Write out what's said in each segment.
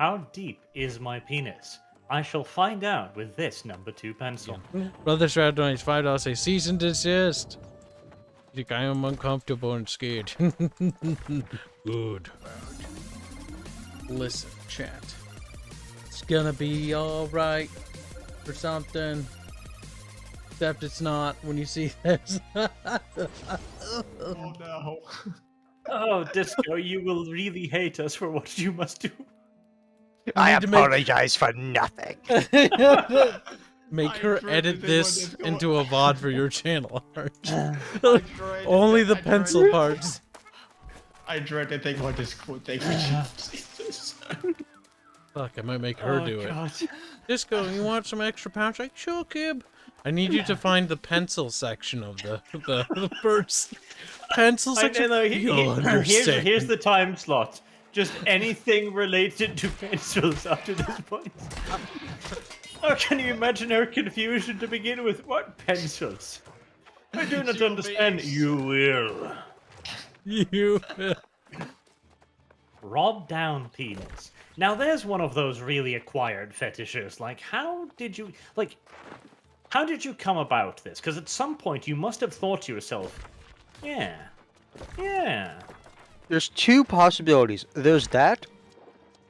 How deep is my penis? I shall find out with this number 2 pencil. Brother Shroud donates $5. Say cease and desist. You think I am uncomfortable and scared? Good. Listen, chat. It's gonna be alright or something. Except it's not when you see this. Oh no. Oh, Disco, you will really hate us for what you must do. I need to make- apologize for nothing. Make I her dread edit to think this what is into a VOD for your channel. Only The pencil parts. I dread to think what this quotation is. Fuck, I might make her do it. Disco, you want some extra pouch? Like, sure, Kib. I need you to find the pencil section of the first pencil section. You'll understand. Here's the time slot. Just anything related to pencils up to this point. Oh, can you imagine her confusion to begin with? What pencils? I do not understand. You will. You. Rod down penis. Now there's one of those really acquired fetishes. Like, how did you come about this? Because at some point you must have thought to yourself, yeah. There's two possibilities. There's that,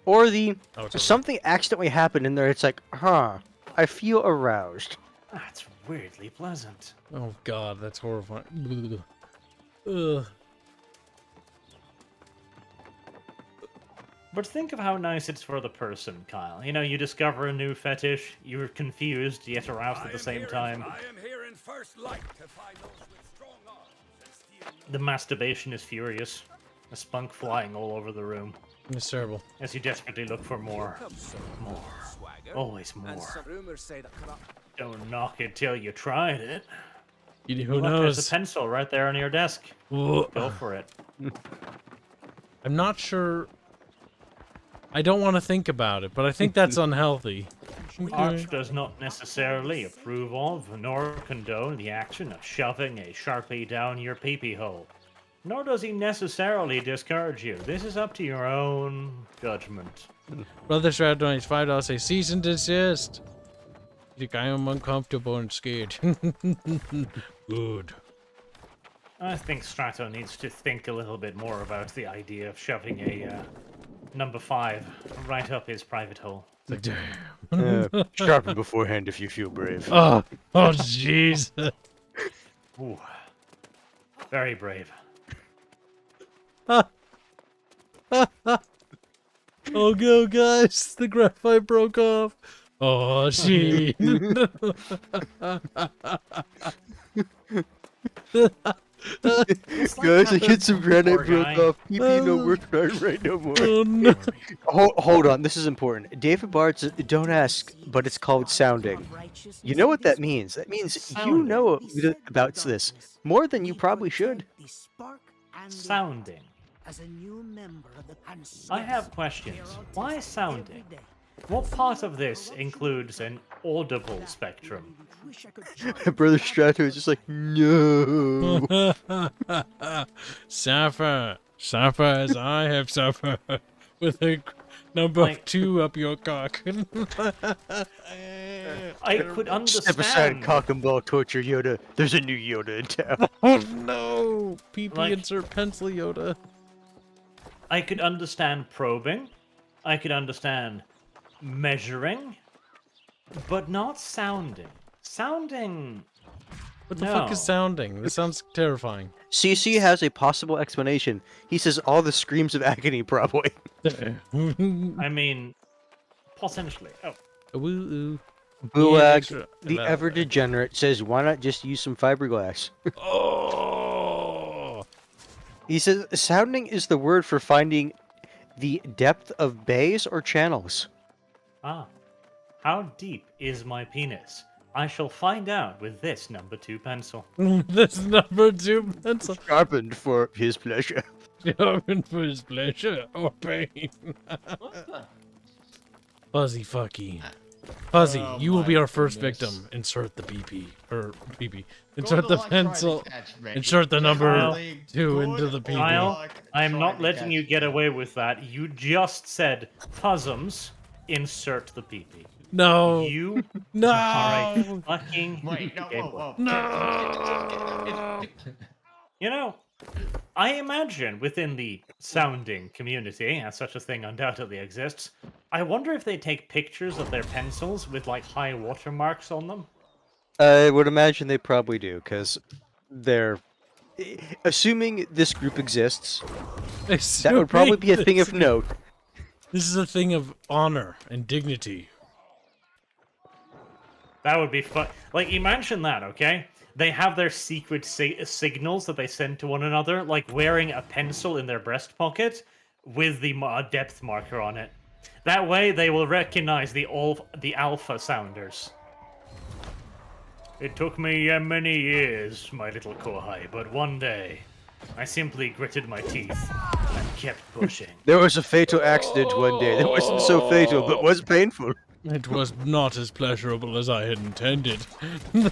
or the Oh, it's over. something accidentally happened in there. It's like, huh, I feel aroused. That's weirdly pleasant. Oh god, that's horrifying. Ugh. But think of how nice it's for the person, Kyle. You know, you discover a new fetish, you're confused, yet aroused at the same time. I am here in first light to find those with strong arms and steal The masturbation is furious. A spunk flying all over the room. It's terrible. As you desperately look for more. More. Always more. rumors say that Don't knock it till you tried it. Who Look, there's knows? a pencil right there on your desk. Ugh. Go for it. I'm not sure. I don't want to think about it, but I think that's unhealthy. Arch does not necessarily approve of nor condone the action of shoving a Sharpie down your pee-pee hole. Nor does he necessarily discourage you. This is up to your own judgment. Brother Shroud donates $5. Say cease and desist. You think I am uncomfortable and scared? Good. I think Strato needs to think a little bit more about the idea of shoving a number 5 right up his private hole. Like, damn. Sharpen beforehand if you feel brave. Oh, jeez. Ooh. Very brave. Oh, go, guys. The graphite broke off. Oh, gee. Guys, I get some granite Poor broke guy. off. PP no work right no more. Oh, no. Hold on, this is important. David Bart's don't ask, but it's called sounding. You know what that means? That means you know about this more than you probably should. Sounding. I have questions. Why sounding? What part of this includes an audible spectrum? Brother Strato is just like, no. Suffer as I have suffered with a number Like- 2 up your cock. I could Step aside, understand. cock and ball torture Yoda. There's a new Yoda in town. Oh no! PP Like- insert pencil Yoda. I could understand probing. I could understand measuring. But not sounding. Sounding. What the fuck No. is sounding? This sounds terrifying. CC has a possible explanation. He says all the screams of agony, probably. I mean, potentially. Oh, Woo-oo. Bulag, extra- the well, ever degenerate, says, why not just use some fiberglass? Oh! He says, sounding is the word for finding the depth of bays or channels. ah. How deep is my penis? I shall find out with this number 2 pencil. This number 2 pencil. Sharpened for his pleasure. Sharpened for his pleasure or pain. Fuzzy fucky. Fuzzy, Oh you will be my our first goodness. victim. Insert the BP. Or BP. Good Insert the luck trying to pencil. catch me. Insert the number Generally, 2 good into the PP. Kyle, luck I am trying not to letting you catch get me. away with that. You just said Puzzums, insert the PP. No. You No. are a fucking Wait, no, Game whoa, Boy. whoa. No. You know, I imagine within the sounding community, as such a thing undoubtedly exists, I wonder if they take pictures of their pencils with like high watermarks on them. I would imagine they probably do, because they're assuming this group exists. That would probably be a thing of note. This is a thing of honor and dignity. That would be fun. Like, imagine that, okay? They have their secret signals that they send to one another, like wearing a pencil in their breast pocket with the depth marker on it. That way, they will recognize the alpha sounders. It took me many years, my little Kohai, but one day, I simply gritted my teeth and kept pushing. There was a fatal accident one day that wasn't so fatal, but was painful. It was not as pleasurable as I had intended. No.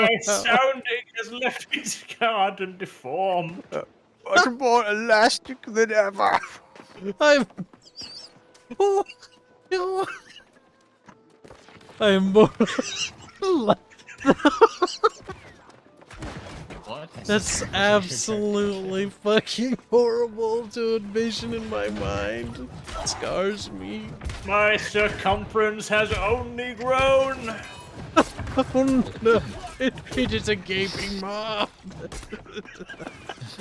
My sounding has left me scarred and deformed. Much more elastic than ever. I'm. Oh, no. I am more. What? That's absolutely fucking horrible to envision in my mind. It scars me. My circumference has only grown. Oh no, it is a gaping maw.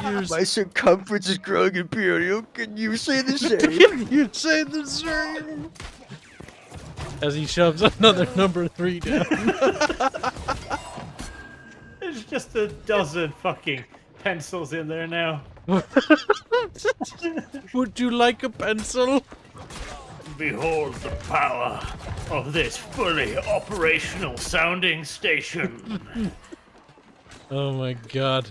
My circumference is growing, Imperial. Can you say the same? Can you say the same? As he shoves another number 3 down. There's just a dozen fucking pencils in there now. Would you like a pencil? Behold the power of this fully operational sounding station. Oh my god.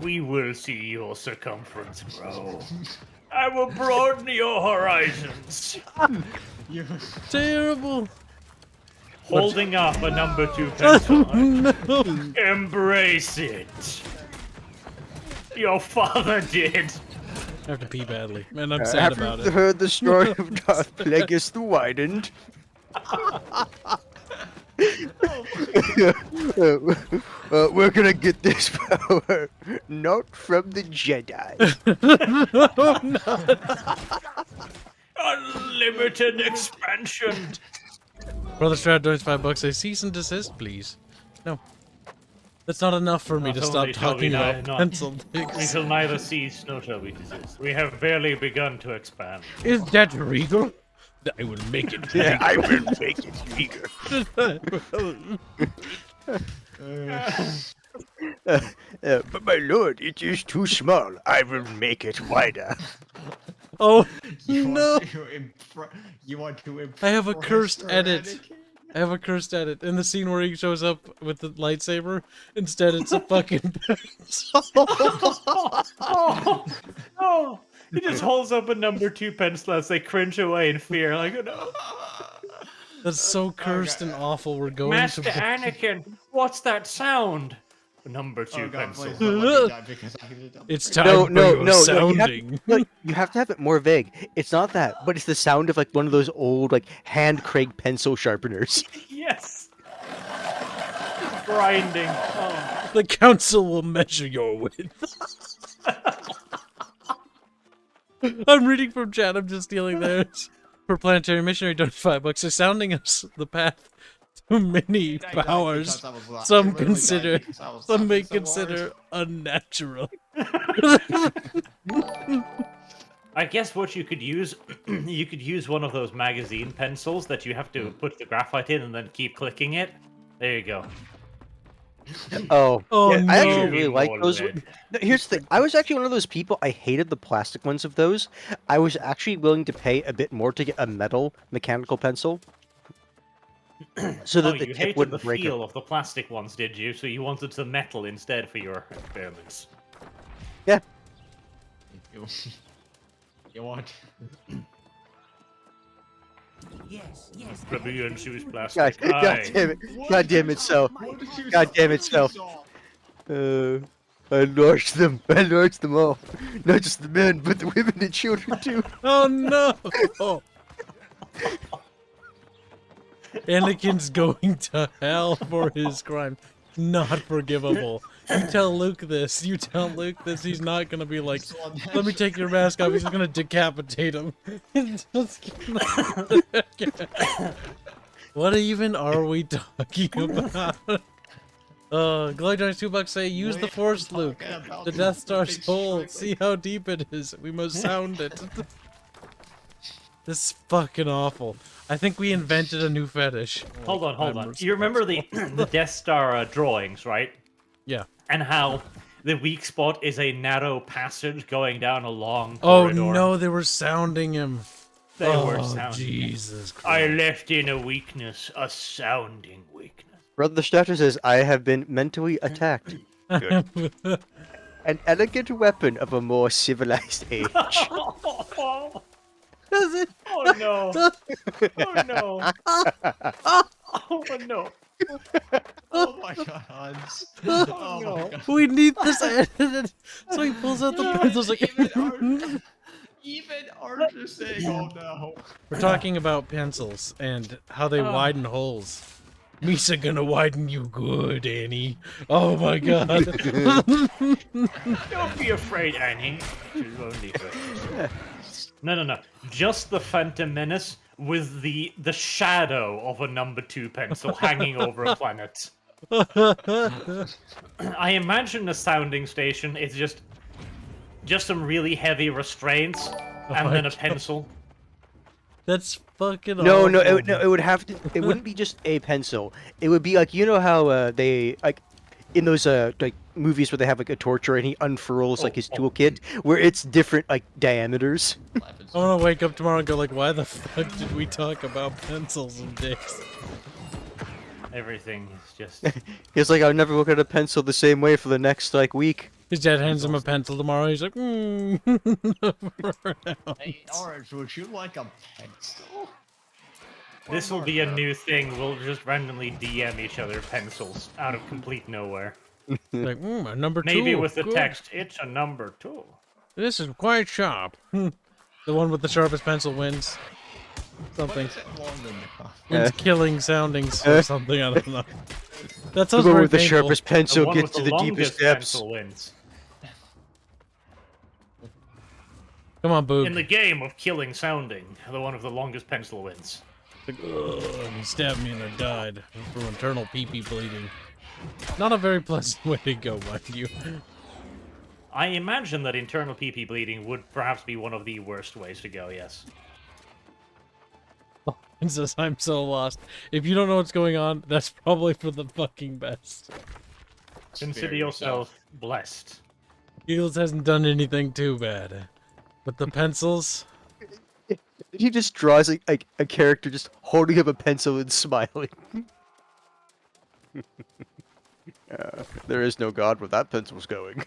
We will see your circumference grow. I will broaden your horizons. You... Terrible. Holding up a number 2 pencil. No. Embrace it. Your father did. I have to pee badly. Man, I'm sad about Haven't it. heard the story of Darth Plagueis the Widened? We're gonna get this power not from the Jedi. Unlimited expansion. Brother Stroud donates $5. A cease and desist, please. No. That's not enough for me Not to stop only shall we talking about not- pencil We dicks. shall neither cease nor shall we desist. We have barely begun to expand. Is that regal? I will make it Yeah, I will make it bigger. But my lord, it is too small. I will make it wider. Oh, You no. Want to you want to impress I have a cursed edit. Anakin? I have a cursed edit. In the scene where he shows up with the lightsaber, instead it's a fucking pencil. Oh, he just holds up a number 2 pencil as they cringe away in fear. Like, oh, no. That's so cursed and awful. We're going Master to... Anakin, what's that sound? Number 2 Oh god, pencil. please don't let me die because I can It's time No, for no, your no, no. sounding. You have to have it more vague. It's not that, but it's the sound of like one of those old like hand crank pencil sharpeners. Yes. Just grinding. Oh. The council will measure your width. I'm reading from chat. I'm just stealing theirs. For Planetary Missionary, don't $5. They're sounding us the path to many powers. Some consider, some may consider unnatural. I guess what you could use, you could use one of those magazine pencils that you have to put the graphite in and then keep clicking it. There you go. Oh, Oh, yeah, I actually no. really like More those. lead. No, here's the thing. I was actually one of those people. I hated the plastic ones of those. I was actually willing to pay a bit more to get a metal mechanical pencil, so that Oh, the you tip hated wouldn't the break. feel of the plastic ones, did you? So you wanted some metal instead for your experiments. Yeah. You want Plebeians use God, plastic. God Aye. damn it. God damn it, so. What did you God saw? damn What it, did you Self. saw? I launched them. I launched them all. Not just the men, but the women and children too. Oh no! Anakin's going to hell for his crime. Not forgivable. You tell Luke this. You tell Luke this. He's not gonna be like, let me take your mask off. He's just gonna decapitate him. What even are we talking about? Glow Giants $2 say, use the Force, Luke. The Death Star's hole. See how deep it is. We must sound it. This is fucking awful. I think we invented a new fetish. Hold on. I'm You remember responsible. the Death Star drawings, right? Yeah. And how the weak spot is a narrow passage going down a long Oh corridor. no, they were sounding him. They were Oh, sounding. Jesus I Christ. left in a weakness, a sounding weakness. Brother Starter says, I have been mentally attacked. An elegant weapon of a more civilized age. Does it? Oh no! Oh no! Oh no! Oh my god, Hans. Oh my god. We need this edited. So he pulls out the pencils like. Even Archer saying, oh no. We're talking about pencils and how they widen holes. Misa gonna widen you good, Annie. Oh my god. Don't be afraid, Annie. She's only afraid. No. Just the Phantom Menace with the shadow of a number 2 pencil hanging over a planet. I imagine a sounding station. It's just some really heavy restraints and then a pencil. That's fucking No, awful. it would have to. It wouldn't be just a pencil. It would be like, you know how they like in those like movies where they have like a torture and he unfurls like his toolkit, where it's different like diameters. I want to wake up tomorrow and go like, why the fuck did we talk about pencils and dicks? Everything is just. He's like, I'll never look at a pencil the same way for the next like week. His dad hands him a pencil tomorrow. He's like, Hey, Orange, would you like a pencil? This will be a new thing. We'll just randomly DM each other pencils out of complete nowhere. like, a number 2. Maybe with the good. text, it's a number 2. This is quite sharp. The one with the sharpest pencil wins. Something. Wins killing soundings or something, I don't know. That The sounds one very with the painful. sharpest pencil one gets with to the longest deepest depths. pencil wins. Come on, Boog. In the game of killing sounding, the one with the longest pencil wins. Like, ugh, he stabbed me and I died from internal pee-pee bleeding. Not a very pleasant way to go, mind you. I imagine that internal PP bleeding would perhaps be one of the worst ways to go, yes. It says, I'm so lost. If you don't know what's going on, that's probably for the fucking best. Consider yourself blessed. Eagles hasn't done anything too bad. But the pencils... He just draws like a character just holding up a pencil and smiling. There is no god where that pencil's going.